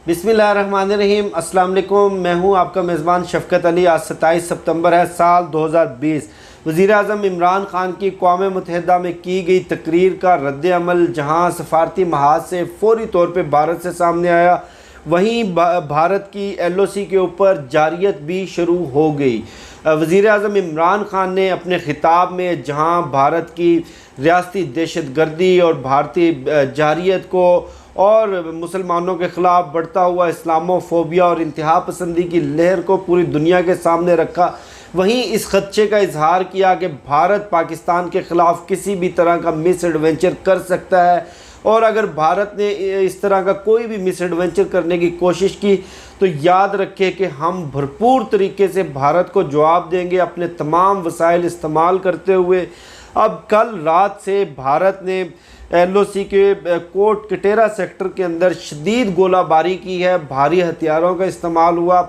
बिस्मिल्लाहिर्रहमानिर्रहीम। अस्सलाम वालेकुम। मैं हूं आपका मेज़बान शफ़क़त अली। आज 27 सितंबर है साल 2020। वज़ीर-ए-आज़म इमरान ख़ान की अक़वाम मुत्तहिदा में की गई तकरीर का रद्द अमल जहां सफ़ारती महाज से फ़ौरी तौर पर भारत से सामने आया, वहीं भारत की LOC के ऊपर जारियत भी शुरू हो गई। वज़ीर-ए-आज़म इमरान ख़ान ने अपने ख़िताब में जहां भारत की रियासती दहशतगर्दी और भारतीय जारियत को और मुसलमानों के ख़िलाफ़ बढ़ता हुआ इस्लामोफोबिया और इंतहा पसंदी की लहर को पूरी दुनिया के सामने रखा, वहीं इस खदशे का इजहार किया कि भारत पाकिस्तान के ख़िलाफ़ किसी भी तरह का मिस एडवेंचर कर सकता है, और अगर भारत ने इस तरह का कोई भी मिस एडवेंचर करने की कोशिश की तो याद रखें कि हम भरपूर तरीके से भारत को जवाब देंगे, अपने तमाम वसाइल इस्तेमाल करते हुए। अब कल रात से भारत ने LOC के कोट कटेरा सेक्टर के अंदर शदीद गोलाबारी की है, भारी हथियारों का इस्तेमाल हुआ।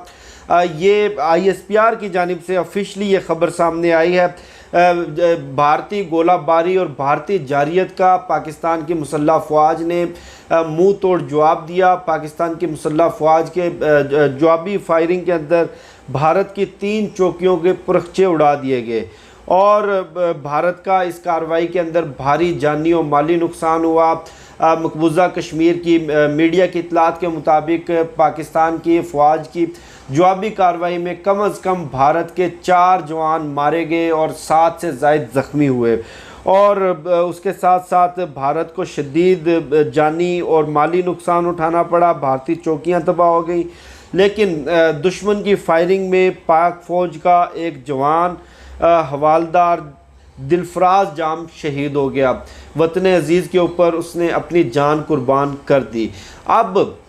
ये ISPR की जानिब से ऑफिशली ये ख़बर सामने आई है। भारतीय गोलाबारी और भारतीय जारियत का पाकिस्तान की मुसल्लह फ़ौज ने मुंह तोड़ जवाब दिया। पाकिस्तान की मुसल्लह फ़ौज के जवाबी फायरिंग के अंदर भारत की 3 चौकियों के पुरखचे उड़ा दिए गए और भारत का इस कार्रवाई के अंदर भारी जानी और माली नुकसान हुआ। मकबूजा कश्मीर की मीडिया की इतलात के मुताबिक पाकिस्तान की फ़ौज की जवाबी कार्रवाई में कम अज़ कम भारत के 4 जवान मारे गए और 7 से ज़ायद ज़ख्मी हुए, और उसके साथ साथ भारत को शदीद जानी और माली नुकसान उठाना पड़ा। भारतीय चौकियाँ तबाह हो गई, लेकिन दुश्मन की फायरिंग में पाक फ़ौज का एक जवान हवालदार दिलफराज जाम शहीद हो गया। वतन अजीज़ के ऊपर उसने अपनी जान कुर्बान कर दी। अब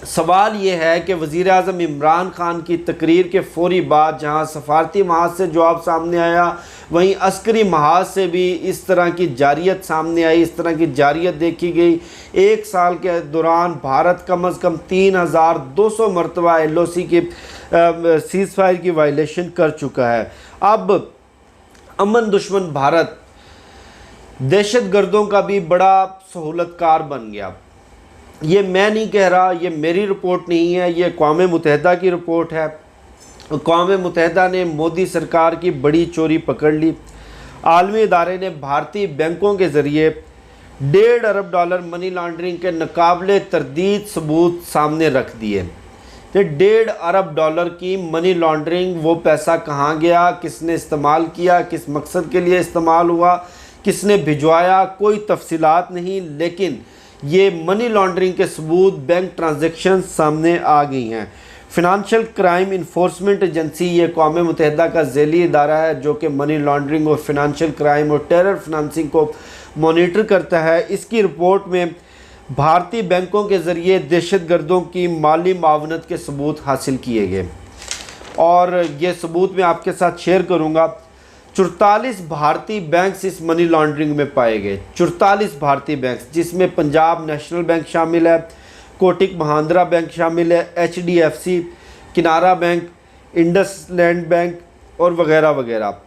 सवाल ये है कि वज़ीर-ए-आज़म इमरान ख़ान की तकरीर के फ़ौरी बाद जहां सफ़ारती महाज से जवाब सामने आया, वहीं अस्करी महाज से भी इस तरह की जारियत सामने आई, इस तरह की जारियत देखी गई। 1 साल के दौरान भारत कम अज़ कम 3200 मरतबा LOC के सीज़ फायर की वायलेशन कर चुका है। अब अमन दुश्मन भारत दहशतगर्दों का भी बड़ा सहूलतकार बन गया। ये मैं नहीं कह रहा, ये मेरी रिपोर्ट नहीं है, ये अक़वाम मुत्तहिदा की रिपोर्ट है। अक़वाम मुत्तहिदा ने मोदी सरकार की बड़ी चोरी पकड़ ली। आलमी इदारे ने भारतीय बैंकों के ज़रिए $1.5 अरब मनी लॉन्ड्रिंग के नाकाबिले तरदीद सबूत सामने रख दिए। $1.5 अरब की मनी लॉन्ड्रिंग, वो पैसा कहाँ गया, किसने इस्तेमाल किया, किस मकसद के लिए इस्तेमाल हुआ, किसने भिजवाया, कोई तफसीलात नहीं, लेकिन ये मनी लॉन्ड्रिंग के सबूत, बैंक ट्रांजैक्शन सामने आ गई हैं। फ़िनांशियल क्राइम इन्फोर्समेंट एजेंसी, ये अक़वाम मुत्तहिदा का ज़ैली इदारा है जो कि मनी लॉन्ड्रिंग और फ़िनांशियल क्राइम और टेरर फिनंसिंग को मॉनिटर करता है। इसकी रिपोर्ट में भारतीय बैंकों के ज़रिए दहशतगर्दों की माली मावनत के सबूत हासिल किए गए, और ये सबूत मैं आपके साथ शेयर करूँगा। 44 भारतीय बैंक्स इस मनी लॉन्ड्रिंग में पाए गए। 44 भारतीय बैंक्स, जिसमें पंजाब नेशनल बैंक शामिल है, कोटक महिंद्रा बैंक शामिल है, HDFC, किनारा बैंक, इंडसलैंड बैंक और वगैरह वगैरह।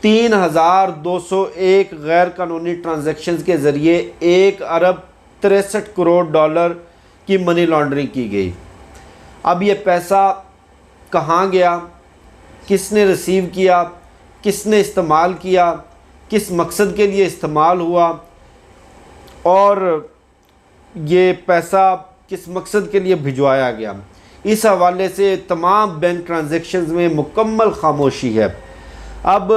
3201 गैर कानूनी ट्रांजैक्शंस के ज़रिए $1 अरब 63 करोड़ की मनी लॉन्ड्रिंग की गई। अब ये पैसा कहाँ गया, किसने रिसीव किया, किसने इस्तेमाल किया, किस मकसद के लिए इस्तेमाल हुआ, और ये पैसा किस मकसद के लिए भिजवाया गया, इस हवाले से तमाम बैंक ट्रांजैक्शंस में मुकम्मल खामोशी है। अब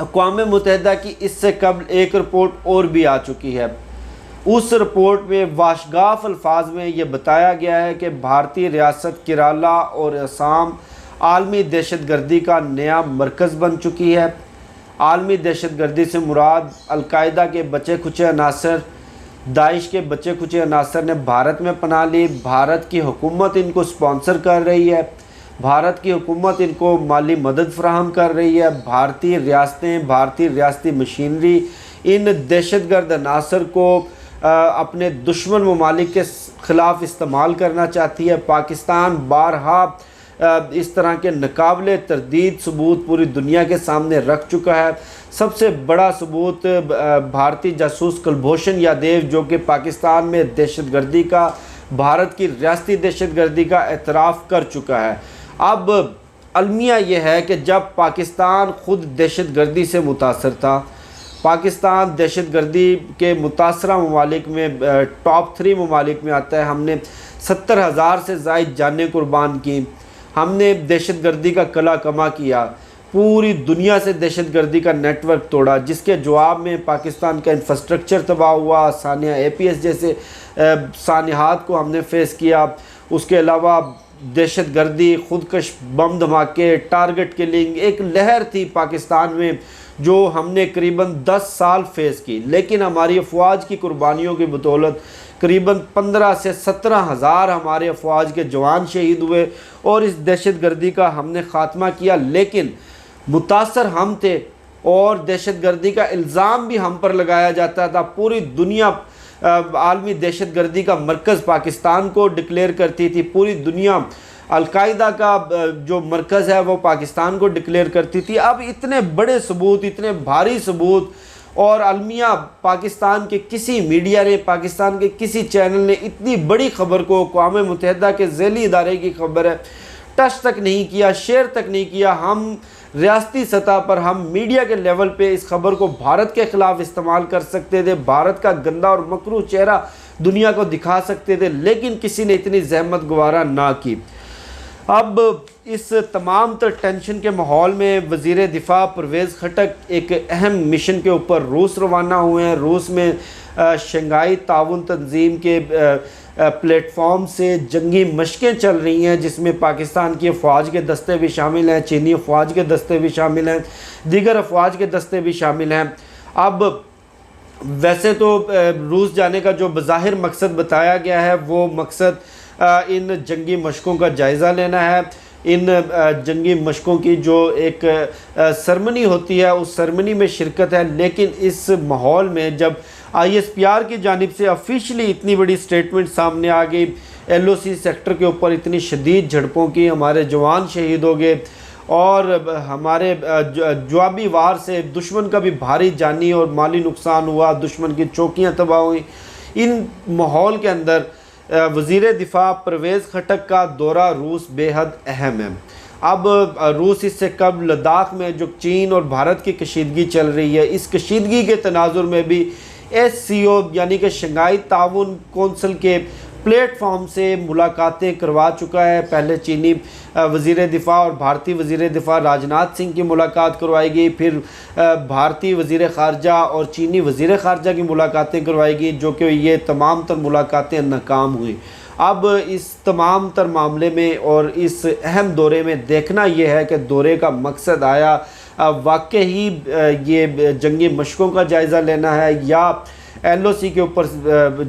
अक़वाम मुत्तहिदा की इससे कबल एक रिपोर्ट और भी आ चुकी है। उस रिपोर्ट में वाशगाफ अल्फाज में ये बताया गया है कि भारतीय रियासत केरला और असम आलमी दहशतगर्दी का नया मरकज़ बन चुकी है। आलमी दहशतगर्दी से मुराद अलकायदा के बचे खुचे अनासर, दाइश के बचे खुचे अनासर ने भारत में पनाह ली। भारत की हुकूमत इनको स्पॉन्सर कर रही है, भारत की हुकूमत इनको माली मदद फराहम कर रही है। भारतीय रियासतें, भारतीय रियासती मशीनरी इन दहशतगर्द अनासर को अपने दुश्मन ममालिक के ख़िलाफ़ इस्तेमाल करना चाहती है। पाकिस्तान बारहा इस तरह के नाकाबिले तरदीद सबूत पूरी दुनिया के सामने रख चुका है। सबसे बड़ा सबूत भारतीय जासूस कुलभूषण यादव, जो कि पाकिस्तान में दहशतगर्दी का भारत की रियासती दहशतगर्दी का एतराफ़ कर चुका है। अब अलमिया यह है कि जब पाकिस्तान ख़ुद दहशतगर्दी से मुतासर था, पाकिस्तान दहशतगर्दी के मुतासरा ममालिक में टॉप 3 ममालिक में आता है। हमने 70,000 से ज़ायद जानें कुर्बान की, हमने दहशतगर्दी का कला कमा किया, पूरी दुनिया से दहशतगर्दी का नेटवर्क तोड़ा, जिसके जवाब में पाकिस्तान का इंफ्रास्ट्रक्चर तबाह हुआ, सानिया APS जैसे सानिहात को हमने फेस किया। उसके अलावा दहशतगर्दी, खुदकश बम धमाके, टारगेट किलिंग एक लहर थी पाकिस्तान में जो हमने करीबन 10 साल फेस की। लेकिन हमारी अफवाज की कुर्बानियों की बदौलत करीबन 15 से 17,000 हमारे अफवाज के जवान शहीद हुए और इस दहशतगर्दी का हमने ख़ात्मा किया। लेकिन मुतासर हम थे और दहशतगर्दी का इल्ज़ाम भी हम पर लगाया जाता था। पूरी दुनिया आलमी दहशतगर्दी का मरकज़ पाकिस्तान को डिक्लेयर करती थी, पूरी दुनिया अलकायदा का जो मरकज़ है वो पाकिस्तान को डिक्लेयर करती थी। अब इतने बड़े सबूत, इतने भारी सबूत, और अलमिया पाकिस्तान के किसी मीडिया ने, पाकिस्तान के किसी चैनल ने इतनी बड़ी ख़बर को, अक़वाम मुत्तहिदा के ज़ैली इदारे की ख़बर है, टच तक नहीं किया, शेयर तक नहीं किया। हम रियासती सतह पर, हम मीडिया के लेवल पे इस खबर को भारत के ख़िलाफ़ इस्तेमाल कर सकते थे, भारत का गंदा और मकरूह चेहरा दुनिया को दिखा सकते थे, लेकिन किसी ने इतनी जहमत गवारा ना की। अब इस तमाम तर टेंशन के माहौल में वज़ीर दिफ़ा परवेज़ खटक एक अहम मिशन के ऊपर रूस रवाना हुए हैं। रूस में शंघाई ताउन तंजीम के प्लेटफॉर्म से जंगी मशक़ें चल रही हैं, जिसमें पाकिस्तान की अफवाज के दस्ते भी शामिल हैं, चीनी अफवाज के दस्ते भी शामिल हैं, दीगर अफवाज के दस्ते भी शामिल हैं। अब वैसे तो रूस जाने का जो बज़ाहिर मकसद बताया गया है वो मकसद इन जंगी मशक़ों का जायज़ा लेना है। इन जंगी मशक़ों की जो एक सरमनी होती है उस सरमनी में शिरकत है। लेकिन इस माहौल में जब ISPR की जानिब से ऑफिशियली इतनी बड़ी स्टेटमेंट सामने आ गई, LOC सेक्टर के ऊपर इतनी शदीद झड़पों की, हमारे जवान शहीद हो गए और हमारे जवाबी वार से दुश्मन का भी भारी जानी और माली नुकसान हुआ, दुश्मन की चौकियाँ तबाह हुई। इन माहौल के अंदर वज़ीर दिफ़ा परवेज़ खटक का दौरा रूस बेहद अहम है। अब रूस इससे कबल लद्दाख में जो चीन और भारत की कशीदगी चल रही है, इस कशीदगी के तनाजुर में भी SCO यानी कि शंघाई ताउन कौंसिल के प्लेटफॉर्म से मुलाकातें करवा चुका है। पहले चीनी वज़ीर दिफ़ा और भारतीय वज़ीर दिफ़ा राजनाथ सिंह की मुलाकात करवाई गई, फिर भारतीय वज़ीर ख़ारजा और चीनी वज़ीर ख़ारजा की मुलाकातें करवाई गई, जो कि ये तमाम तर मुलाकातें नाकाम हुई। अब इस तमाम तर मामले में और इस अहम दौरे में देखना यह है कि दौरे का मकसद आया वाकई ही ये जंगी मशक़ों का जायज़ा लेना है या LOC के ऊपर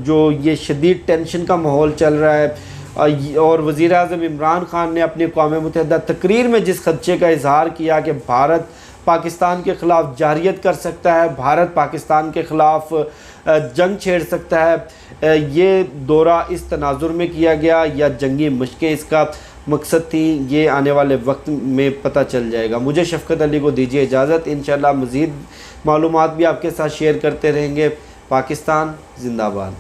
जो ये शदीद टेंशन का माहौल चल रहा है। और वज़ीर आज़म इमरान ख़ान ने अपनी अक़वाम मुत्तहिदा तकरीर में जिस खदशे का इजहार किया कि भारत पाकिस्तान के ख़िलाफ़ जारियत कर सकता है, भारत पाकिस्तान के ख़िलाफ़ जंग छेड़ सकता है, ये दौरा इस तनाजुर में किया गया या जंगी मशक़ें इसका मकसद थी, ये आने वाले वक्त में पता चल जाएगा। मुझे शफ़क़त अली को दीजिए इजाज़त। इंशाअल्लाह मज़ीद मालूमात भी आपके साथ शेयर करते रहेंगे। पाकिस्तान जिंदाबाद।